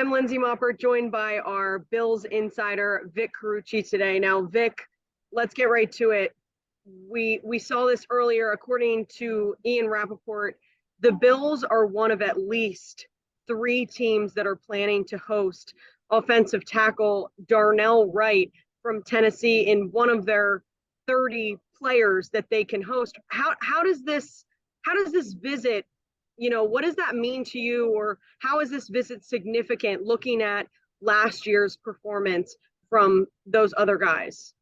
I'm Lindsey Moppert, joined by our Bills insider, Vic Carucci today. Now, Vic, let's get right to it. We saw this earlier. According to Ian Rappaport, the Bills are one of at least 3 teams that are planning to host offensive tackle Darnell Wright from Tennessee in one of their 30 players that they can host. How does this visit, what does that mean to you, or how is this visit significant looking at last year's performance from those other guys?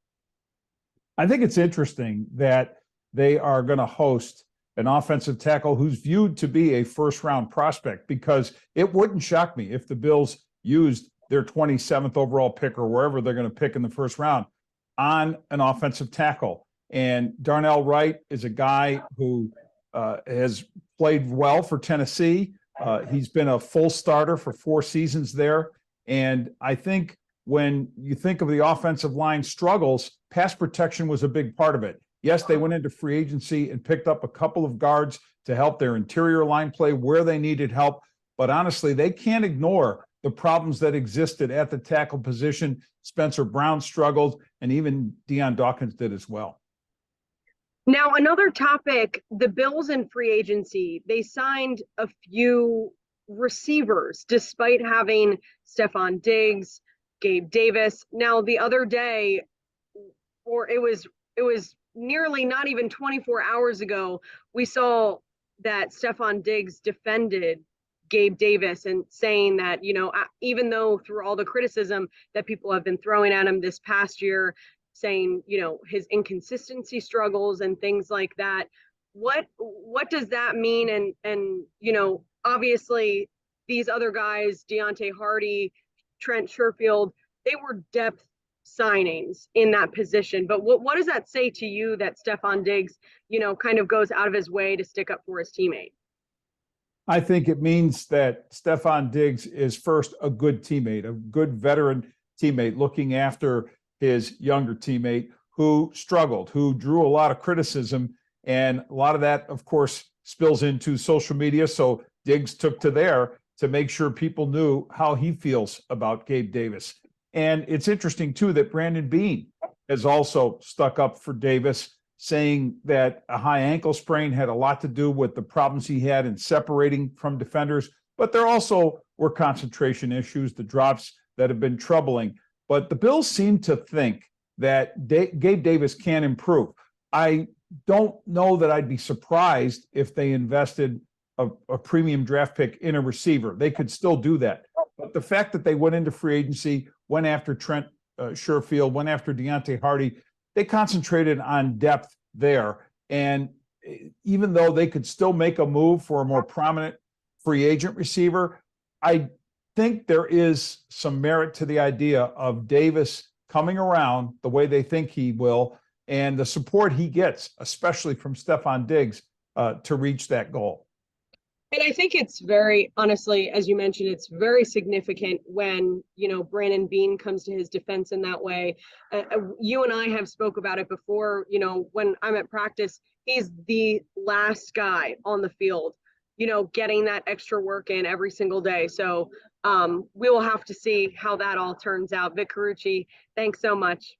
I think it's interesting that they are going to host an offensive tackle who's viewed to be a first-round prospect, because it wouldn't shock me if the Bills used their 27th overall pick or wherever they're going to pick in the first round on an offensive tackle. And Darnell Wright is a guy who has played well for Tennessee. He's been a full starter for 4 seasons there. And I think when you think of the offensive line struggles, pass protection was a big part of it. Yes, they went into free agency and picked up a couple of guards to help their interior line play where they needed help. But honestly, they can't ignore the problems that existed at the tackle position. Spencer Brown struggled, and even Deion Dawkins did as well. Now, another topic, the Bills in free agency, they signed a few receivers despite having Stefon Diggs, Gabe Davis. Now, the other day, or it was nearly not even 24 hours ago, we saw that Stefon Diggs defended Gabe Davis and saying that, even though through all the criticism that people have been throwing at him this past year, saying, his inconsistency struggles and things like that. What does that mean? And obviously these other guys, Deontay Hardy, Trent Sherfield, they were depth signings in that position. But what does that say to you that Stefon Diggs, kind of goes out of his way to stick up for his teammate? I think it means that Stefon Diggs is first a good teammate, a good veteran teammate looking after his younger teammate who struggled, who drew a lot of criticism. And a lot of that, of course, spills into social media. So Diggs took to there to make sure people knew how he feels about Gabe Davis. And it's interesting, too, that Brandon Beane has also stuck up for Davis, saying that a high ankle sprain had a lot to do with the problems he had in separating from defenders. But there also were concentration issues, the drops that have been troubling. But the Bills seem to think that Gabe Davis can improve. I don't know that I'd be surprised if they invested a premium draft pick in a receiver. They could still do that. But the fact that they went into free agency, went after Trent Sherfield, went after Deontay Hardy, they concentrated on depth there. And even though they could still make a move for a more prominent free agent receiver, I think there is some merit to the idea of Davis coming around the way they think he will, and the support he gets, especially from Stefon Diggs, to reach that goal. And I think it's very, honestly, as you mentioned, it's very significant when, Brandon Beane comes to his defense in that way. You and I have spoke about it before, when I'm at practice, he's the last guy on the field, getting that extra work in every single day. So we will have to see how that all turns out. Vic Carucci, thanks so much.